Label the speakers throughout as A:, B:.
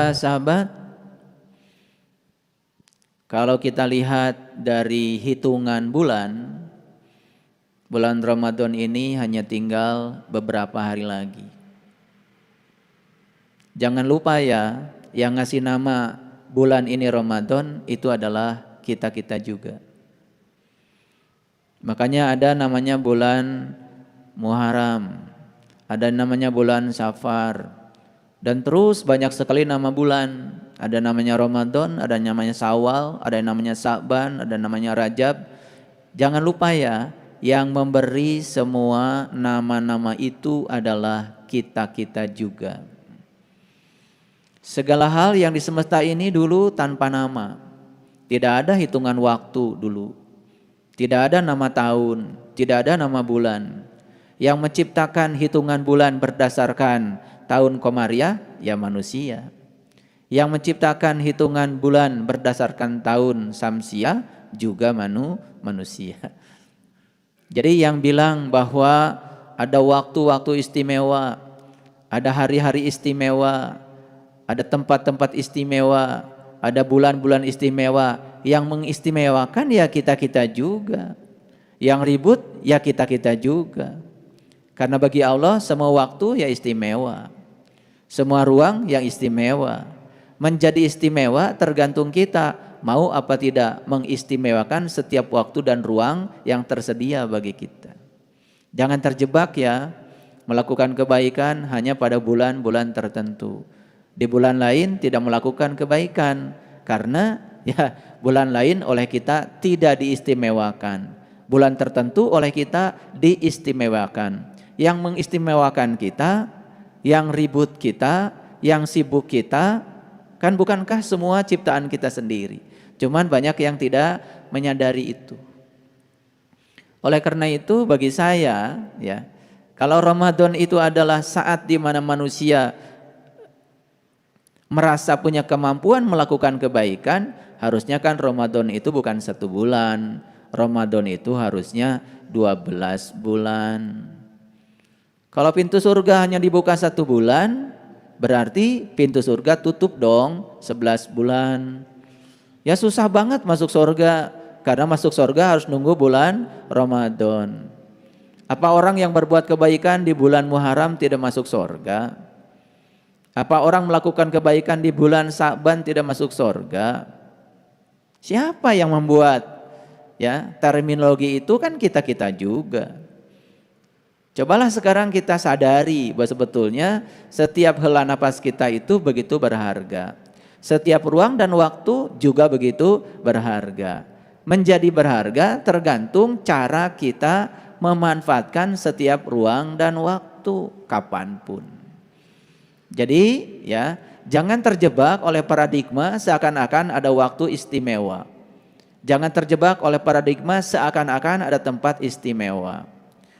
A: para sahabat, kalau kita lihat dari hitungan bulan Ramadan ini hanya tinggal beberapa hari lagi. Jangan lupa ya, yang ngasih nama bulan ini Ramadan itu adalah kita-kita juga. Makanya ada namanya bulan Muharram, ada namanya bulan Safar, dan terus banyak sekali nama bulan. Ada namanya Ramadan, ada namanya Syawal, ada namanya Sa'ban, ada namanya Rajab. Jangan lupa ya, yang memberi semua nama-nama itu adalah kita-kita juga. Segala hal yang di semesta ini dulu tanpa nama. Tidak ada hitungan waktu dulu. Tidak ada nama tahun, tidak ada nama bulan. Yang menciptakan hitungan bulan berdasarkan tahun komariah ya manusia. Yang menciptakan hitungan bulan berdasarkan tahun samsiah juga manusia. Jadi yang bilang bahwa ada waktu-waktu istimewa, ada hari-hari istimewa, ada tempat-tempat istimewa, ada bulan-bulan istimewa, yang mengistimewakan ya kita-kita juga. Yang ribut ya kita-kita juga. Karena bagi Allah semua waktu ya istimewa. Semua ruang yang istimewa. Menjadi istimewa tergantung kita mau apa tidak mengistimewakan setiap waktu dan ruang yang tersedia bagi kita. Jangan terjebak ya melakukan kebaikan hanya pada bulan-bulan tertentu. Di bulan lain tidak melakukan kebaikan karena ya bulan lain oleh kita tidak diistimewakan. Bulan tertentu oleh kita diistimewakan. Yang mengistimewakan kita, yang ribut kita, yang sibuk kita, kan bukankah semua ciptaan kita sendiri? Cuman banyak yang tidak menyadari itu. Oleh karena itu bagi saya ya, kalau Ramadan itu adalah saat di mana manusia merasa punya kemampuan melakukan kebaikan, harusnya kan Ramadan itu bukan 1 bulan. Ramadan itu harusnya 12 bulan. Kalau pintu surga hanya dibuka 1 bulan, berarti pintu surga tutup dong 11 bulan. Ya susah banget masuk surga, karena masuk surga harus nunggu bulan Ramadan. Apa orang yang berbuat kebaikan di bulan Muharram tidak masuk surga? Apa orang melakukan kebaikan di bulan Sa'ban tidak masuk surga? Siapa yang membuat ya terminologi itu? Kan kita-kita juga. Cobalah sekarang kita sadari bahwa sebetulnya setiap hela napas kita itu begitu berharga. Setiap ruang dan waktu juga begitu berharga. Menjadi berharga tergantung cara kita memanfaatkan setiap ruang dan waktu kapanpun. Jadi ya jangan terjebak oleh paradigma seakan-akan ada waktu istimewa. Jangan terjebak oleh paradigma seakan-akan ada tempat istimewa.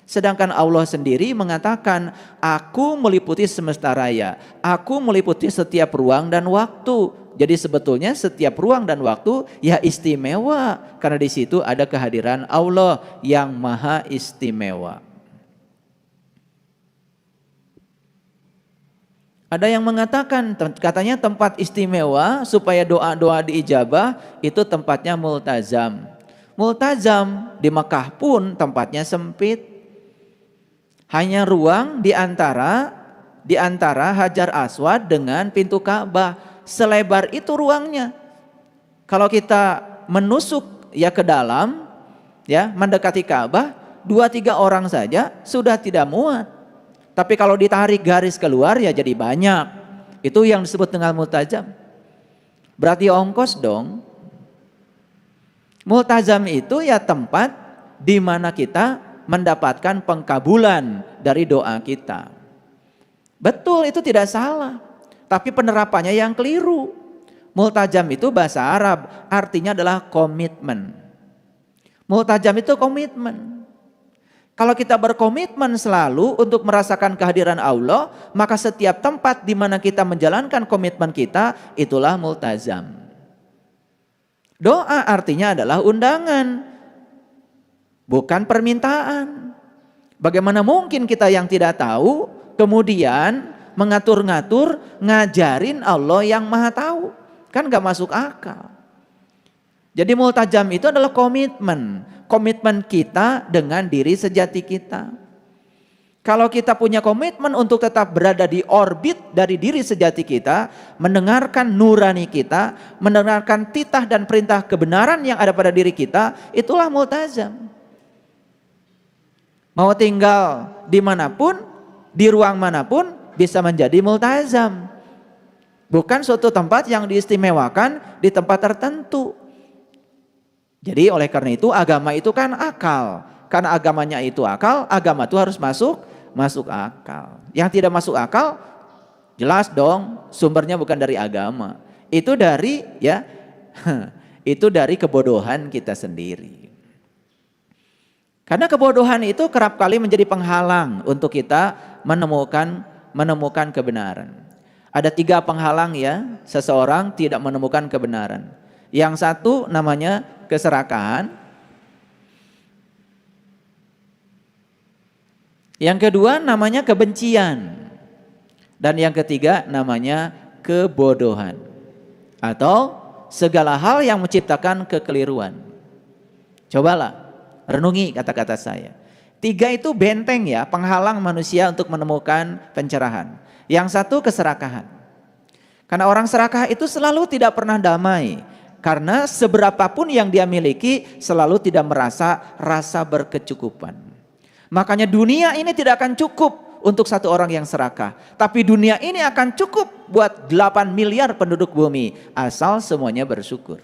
A: Sedangkan Allah sendiri mengatakan, aku meliputi semesta raya, aku meliputi setiap ruang dan waktu. Jadi sebetulnya setiap ruang dan waktu ya istimewa, karena di situ ada kehadiran Allah yang maha istimewa. Ada yang mengatakan katanya tempat istimewa supaya doa-doa diijabah itu tempatnya multazam. Multazam di Mekah pun tempatnya sempit. Hanya ruang di antara Hajar Aswad dengan pintu Ka'bah. Selebar itu ruangnya. Kalau kita menusuk ya ke dalam ya mendekati Ka'bah, 2-3 orang saja sudah tidak muat. Tapi kalau ditarik garis keluar ya jadi banyak. Itu yang disebut dengan multazam. Berarti ongkos dong. Multazam itu ya tempat di mana kita mendapatkan pengkabulan dari doa kita. Betul, itu tidak salah. Tapi penerapannya yang keliru. Multazam itu bahasa Arab, artinya adalah komitmen. Multazam itu komitmen. Kalau kita berkomitmen selalu untuk merasakan kehadiran Allah, maka setiap tempat di mana kita menjalankan komitmen kita, itulah multazam. Doa artinya adalah undangan, bukan permintaan. Bagaimana mungkin kita yang tidak tahu, kemudian mengatur-ngatur, ngajarin Allah yang maha tahu. Kan gak masuk akal. Jadi multajam itu adalah komitmen. Komitmen kita dengan diri sejati kita. Kalau kita punya komitmen untuk tetap berada di orbit dari diri sejati kita, mendengarkan nurani kita, mendengarkan titah dan perintah kebenaran yang ada pada diri kita, itulah multazam. Mau tinggal dimanapun, di ruang manapun, bisa menjadi multazam. Bukan suatu tempat yang diistimewakan di tempat tertentu. Jadi oleh karena itu agama itu kan akal. Karena agamanya itu akal, agama itu harus masuk akal. Yang tidak masuk akal, jelas dong sumbernya bukan dari agama. Itu dari itu dari kebodohan kita sendiri. Karena kebodohan itu kerap kali menjadi penghalang untuk kita menemukan kebenaran. Ada 3 penghalang seseorang tidak menemukan kebenaran. Yang satu namanya keserakahan. Yang kedua namanya kebencian. Dan yang ketiga namanya kebodohan. Atau segala hal yang menciptakan kekeliruan. Cobalah renungi kata-kata saya. 3 itu benteng penghalang manusia untuk menemukan pencerahan. Yang satu keserakahan. Karena orang serakah itu selalu tidak pernah damai. Karena seberapapun yang dia miliki selalu tidak merasa rasa berkecukupan. Makanya dunia ini tidak akan cukup untuk satu orang yang serakah. Tapi dunia ini akan cukup buat 8 miliar penduduk bumi. Asal semuanya bersyukur.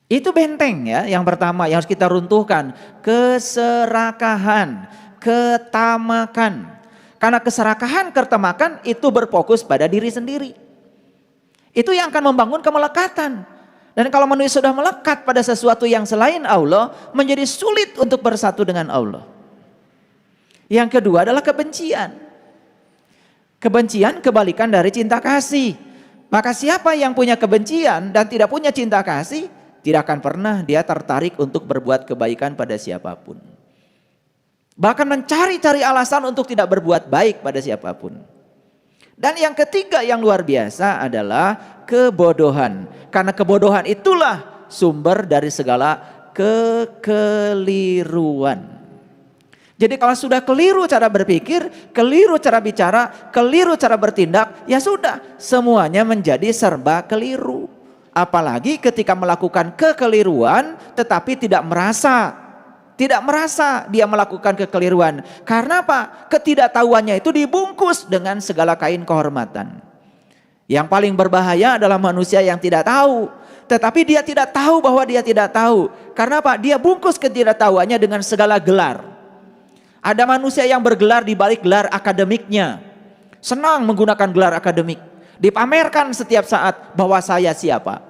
A: Itu benteng yang pertama yang harus kita runtuhkan. Keserakahan, ketamakan. Karena keserakahan, ketamakan itu berfokus pada diri sendiri. Itu yang akan membangun kemelekatan. Dan kalau manusia sudah melekat pada sesuatu yang selain Allah, menjadi sulit untuk bersatu dengan Allah. Yang kedua adalah kebencian. Kebencian kebalikan dari cinta kasih. Maka siapa yang punya kebencian dan tidak punya cinta kasih, tidak akan pernah dia tertarik untuk berbuat kebaikan pada siapapun. Bahkan mencari-cari alasan untuk tidak berbuat baik pada siapapun. Dan yang ketiga yang luar biasa adalah kebodohan. Karena kebodohan itulah sumber dari segala kekeliruan. Jadi kalau sudah keliru cara berpikir, keliru cara bicara, keliru cara bertindak, ya sudah semuanya menjadi serba keliru. Apalagi ketika melakukan kekeliruan tetapi tidak merasa dia melakukan kekeliruan. Karena apa? Ketidaktahuannya itu dibungkus dengan segala kain kehormatan. Yang paling berbahaya adalah manusia yang tidak tahu. Tetapi dia tidak tahu bahwa dia tidak tahu. Karena apa? Dia bungkus ketidaktahuannya dengan segala gelar. Ada manusia yang bergelar di balik gelar akademiknya. Senang menggunakan gelar akademik. Dipamerkan setiap saat bahwa saya siapa.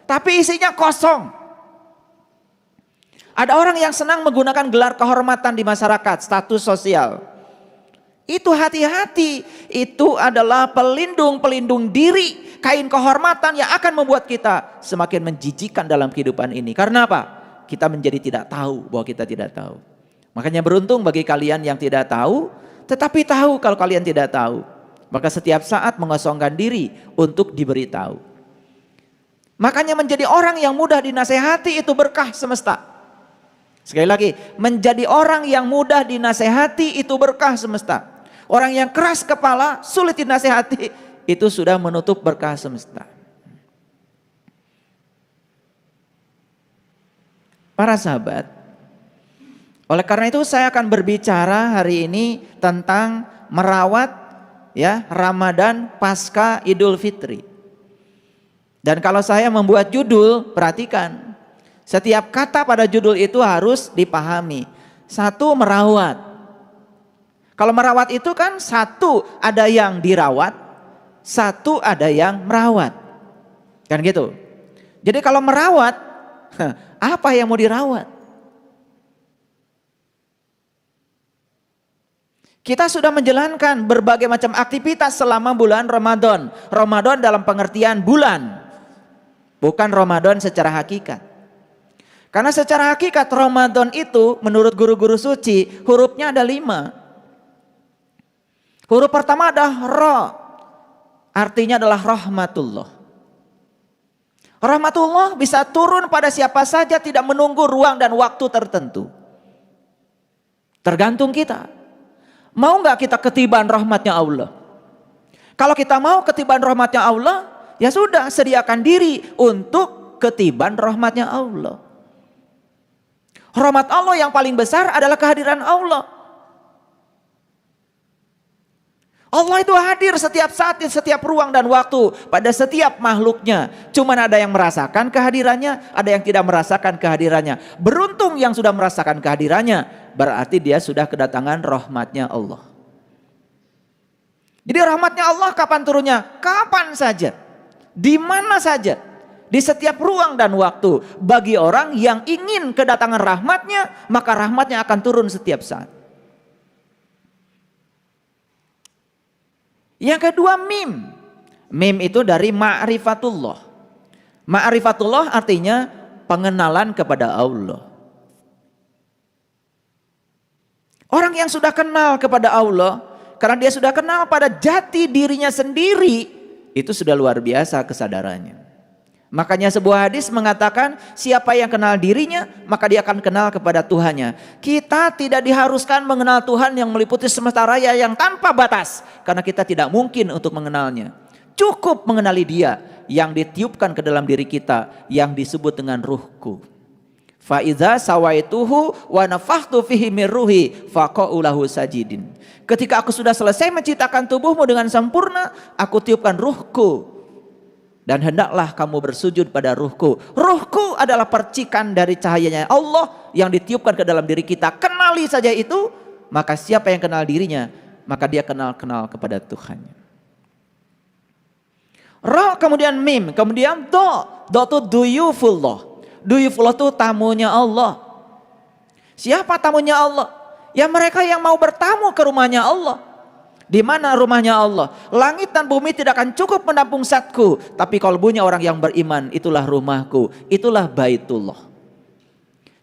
A: Tapi isinya kosong. Ada orang yang senang menggunakan gelar kehormatan di masyarakat, status sosial. Itu hati-hati, itu adalah pelindung diri, kain kehormatan yang akan membuat kita semakin menjijikan dalam kehidupan ini. Karena apa? Kita menjadi tidak tahu bahwa kita tidak tahu. Makanya beruntung bagi kalian yang tidak tahu, tetapi tahu kalau kalian tidak tahu. Maka setiap saat mengosongkan diri untuk diberitahu. Makanya menjadi orang yang mudah dinasehati itu berkah semesta. Sekali lagi, menjadi orang yang mudah dinasehati itu berkah semesta. Orang yang keras kepala, sulit dinasehati, itu sudah menutup berkah semesta. Para sahabat, oleh karena itu saya akan berbicara hari ini tentang merawat Ramadan pasca Idul Fitri. Dan kalau saya membuat judul, perhatikan. Setiap kata pada judul itu harus dipahami. Satu, merawat. Kalau merawat itu kan satu ada yang dirawat, satu ada yang merawat. Kan gitu. Jadi kalau merawat, apa yang mau dirawat? Kita sudah menjalankan berbagai macam aktivitas selama bulan Ramadan. Ramadan dalam pengertian bulan. Bukan Ramadan secara hakikat. Karena secara hakikat Ramadan itu menurut guru-guru suci hurufnya ada 5. Huruf pertama adalah ra. Artinya adalah rahmatullah. Rahmatullah bisa turun pada siapa saja, tidak menunggu ruang dan waktu tertentu. Tergantung kita. Mau nggak kita ketiban rahmatnya Allah? Kalau kita mau ketiban rahmatnya Allah, ya sudah, sediakan diri untuk ketiban rahmatnya Allah. Rahmat Allah yang paling besar adalah kehadiran Allah. Allah itu hadir setiap saat, di setiap ruang dan waktu, pada setiap makhluknya. Cuman ada yang merasakan kehadirannya, ada yang tidak merasakan kehadirannya. Beruntung yang sudah merasakan kehadirannya, berarti dia sudah kedatangan rahmatnya Allah. Jadi rahmatnya Allah kapan turunnya? Kapan saja, di mana saja, di setiap ruang dan waktu. Bagi orang yang ingin kedatangan rahmatnya, maka rahmatnya akan turun setiap saat. Yang kedua, mim. Mim itu dari ma'rifatullah. Ma'rifatullah artinya pengenalan kepada Allah. Orang yang sudah kenal kepada Allah, karena dia sudah kenal pada jati dirinya sendiri, itu sudah luar biasa kesadarannya. Makanya sebuah hadis mengatakan, siapa yang kenal dirinya, maka dia akan kenal kepada Tuhannya. Kita tidak diharuskan mengenal Tuhan yang meliputi semesta raya yang tanpa batas, karena kita tidak mungkin untuk mengenalnya. Cukup mengenali Dia yang ditiupkan ke dalam diri kita, yang disebut dengan ruhku. Fa idza sawaituhu wa nafakhtu fihi min ruhi faqa'u lahu sajidin. Ketika aku sudah selesai menciptakan tubuhmu dengan sempurna, aku tiupkan ruhku, dan hendaklah kamu bersujud pada ruhku. Ruhku adalah percikan dari cahayanya Allah yang ditiupkan ke dalam diri kita. Kenali saja itu, maka siapa yang kenal dirinya, maka dia kenal kepada Tuhannya. Ra, kemudian mim, kemudian do. Do itu duyufullah. Duyufullah itu tamunya Allah. Siapa tamunya Allah? Ya mereka yang mau bertamu ke rumahnya Allah. Di mana rumahnya Allah? Langit dan bumi tidak akan cukup menampung zatku, tapi kalbunya orang yang beriman, itulah rumahku, itulah baitullah.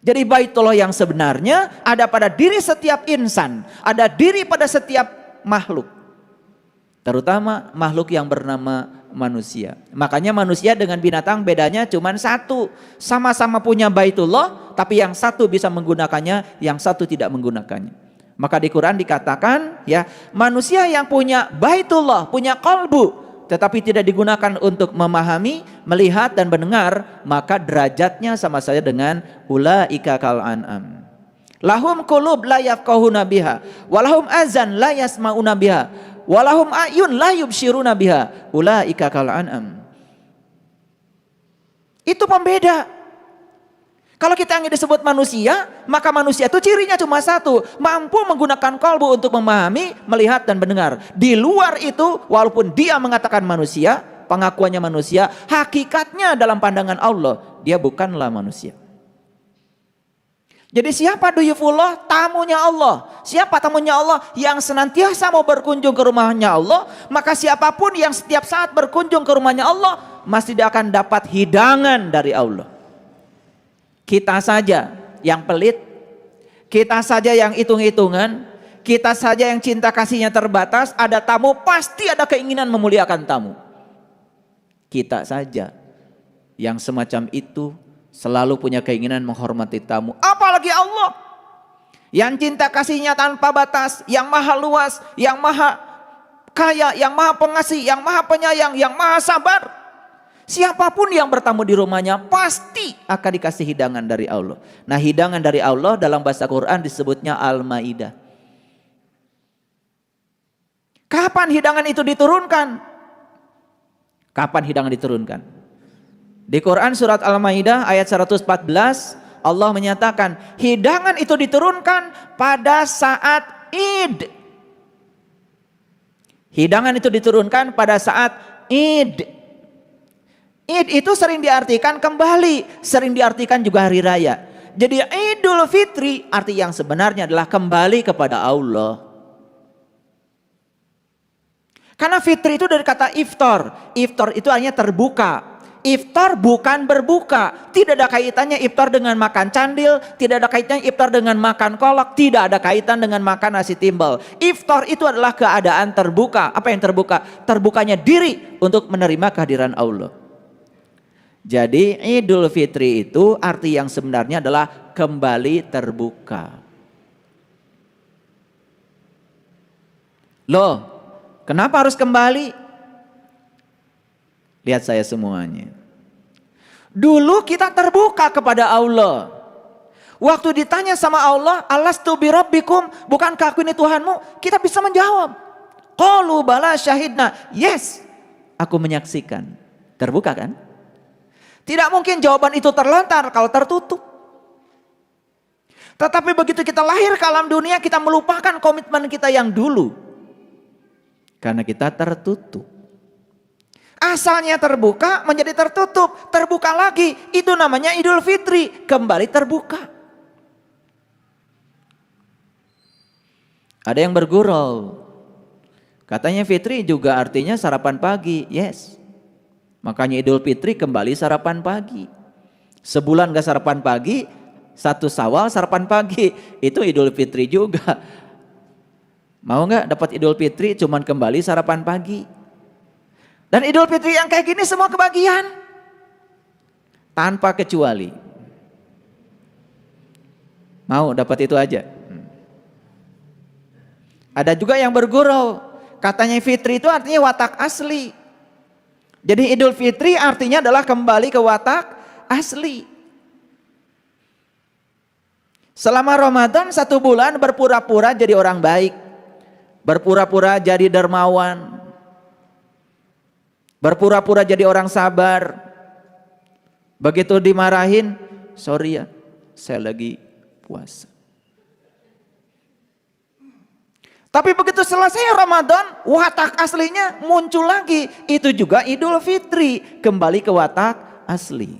A: Jadi baitullah yang sebenarnya ada pada diri setiap insan, ada diri pada setiap makhluk, terutama makhluk yang bernama manusia. Makanya manusia dengan binatang bedanya cuma satu, sama-sama punya baitullah, tapi yang satu bisa menggunakannya, yang satu tidak menggunakannya. Maka di Quran dikatakan, ya, manusia yang punya baitullah, punya qalbu, tetapi tidak digunakan untuk memahami, melihat dan mendengar, maka derajatnya sama saja dengan ulaika kal an'am. Lahum qulub la yafqahuna biha, walahum azan la yasma'una biha, walahum ayun la yubsiruna biha, ulaika kal an'am. Itu pembeda. Kalau kita yang disebut manusia, maka manusia itu cirinya cuma satu, mampu menggunakan kalbu untuk memahami, melihat dan mendengar. Di luar itu, walaupun dia mengatakan manusia, pengakuannya manusia, hakikatnya dalam pandangan Allah, dia bukanlah manusia. Jadi siapa duyufullah? Tamunya Allah. Siapa tamunya Allah? Yang senantiasa mau berkunjung ke rumahnya Allah, maka siapapun yang setiap saat berkunjung ke rumahnya Allah, mesti dia akan dapat hidangan dari Allah. Kita saja yang pelit, kita saja yang hitung-hitungan, kita saja yang cinta kasihnya terbatas, ada tamu pasti ada keinginan memuliakan tamu. Kita saja yang semacam itu selalu punya keinginan menghormati tamu, apalagi Allah yang cinta kasihnya tanpa batas, yang maha luas, yang maha kaya, yang maha pengasih, yang maha penyayang, yang maha sabar. Siapapun yang bertamu di rumahnya pasti akan dikasih hidangan dari Allah. Nah, hidangan dari Allah dalam bahasa Quran disebutnya Al-Maidah. Kapan hidangan itu diturunkan? Kapan hidangan diturunkan? Di Quran surat Al-Maidah ayat 114 Allah menyatakan hidangan itu diturunkan pada saat Id. Hidangan itu diturunkan pada saat Id. Id itu sering diartikan kembali, sering diartikan juga hari raya. Jadi Idul Fitri arti yang sebenarnya adalah kembali kepada Allah. Karena fitri itu dari kata iftar. Iftar itu artinya terbuka. Iftar bukan berbuka. Tidak ada kaitannya iftar dengan makan candil, tidak ada kaitannya iftar dengan makan kolak, tidak ada kaitan dengan makan nasi timbel. Iftar itu adalah keadaan terbuka. Apa yang terbuka? Terbukanya diri untuk menerima kehadiran Allah. Jadi Idul Fitri itu arti yang sebenarnya adalah kembali terbuka. Loh, kenapa harus kembali? Lihat saya semuanya. Dulu kita terbuka kepada Allah. Waktu ditanya sama Allah, alastu birabbikum, bukankah aku ini Tuhanmu? Kita bisa menjawab. Qalu bala syahidna. Yes, aku menyaksikan. Terbuka kan? Tidak mungkin jawaban itu terlontar kalau tertutup. Tetapi begitu kita lahir ke alam dunia, kita melupakan komitmen kita yang dulu. Karena kita tertutup. Asalnya terbuka menjadi tertutup, terbuka lagi. Itu namanya Idul Fitri, kembali terbuka. Ada yang bergurau. Katanya Fitri juga artinya sarapan pagi. Yes. Makanya Idul Fitri kembali sarapan pagi. Sebulan gak sarapan pagi, 1 Syawal sarapan pagi. Itu Idul Fitri juga. Mau gak dapat Idul Fitri cuman kembali sarapan pagi? Dan Idul Fitri yang kayak gini semua kebagian. Tanpa kecuali. Mau dapat itu aja. Ada juga yang bergurau. Katanya Fitri itu artinya watak asli. Jadi Idul Fitri artinya adalah kembali ke watak asli. Selama Ramadan 1 bulan berpura-pura jadi orang baik. Berpura-pura jadi dermawan. Berpura-pura jadi orang sabar. Begitu dimarahin, sorry ya, saya lagi puasa. Tapi begitu selesai Ramadan, watak aslinya muncul lagi. Itu juga Idul Fitri, kembali ke watak asli.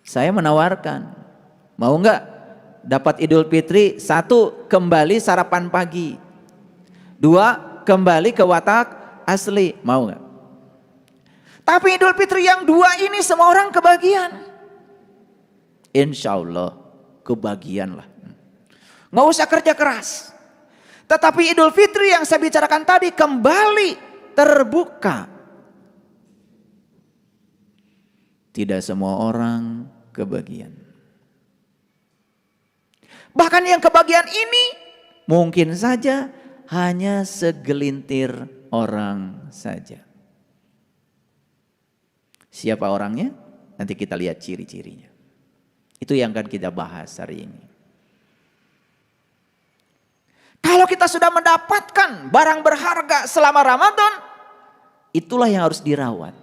A: Saya menawarkan, mau nggak dapat Idul Fitri? 1, kembali sarapan pagi. 2, kembali ke watak asli, mau nggak? Tapi Idul Fitri yang 2 ini semua orang kebagian. Insya Allah kebagian lah. Nggak usah kerja keras. Tetapi Idul Fitri yang saya bicarakan tadi kembali terbuka. Tidak semua orang kebagian. Bahkan yang kebagian ini mungkin saja hanya segelintir orang saja. Siapa orangnya? Nanti kita lihat ciri-cirinya. Itu yang akan kita bahas hari ini. Kalau kita sudah mendapatkan barang berharga selama Ramadan, itulah yang harus dirawat.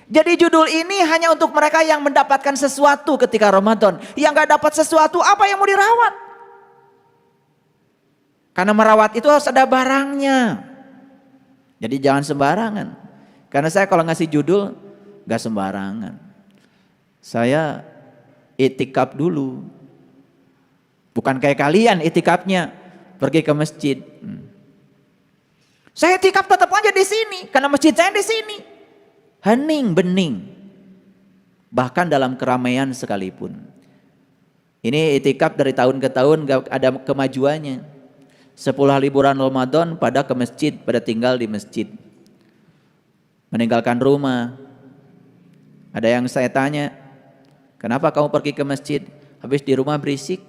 A: Jadi judul ini hanya untuk mereka yang mendapatkan sesuatu ketika Ramadan. Yang gak dapat sesuatu, apa yang mau dirawat? Karena merawat itu harus ada barangnya. Jadi jangan sembarangan. Karena saya kalau ngasih judul gak sembarangan. Saya itikaf dulu. Bukan kayak kalian itikafnya pergi ke masjid. Saya itikaf tetap aja di sini karena masjid saya di sini. Hening bening. Bahkan dalam keramaian sekalipun. Ini itikaf dari tahun ke tahun gak ada kemajuannya. 10 hari liburan Ramadan pada ke masjid, pada tinggal di masjid. Meninggalkan rumah. Ada yang saya tanya, kenapa kamu pergi ke masjid? Habis di rumah berisik.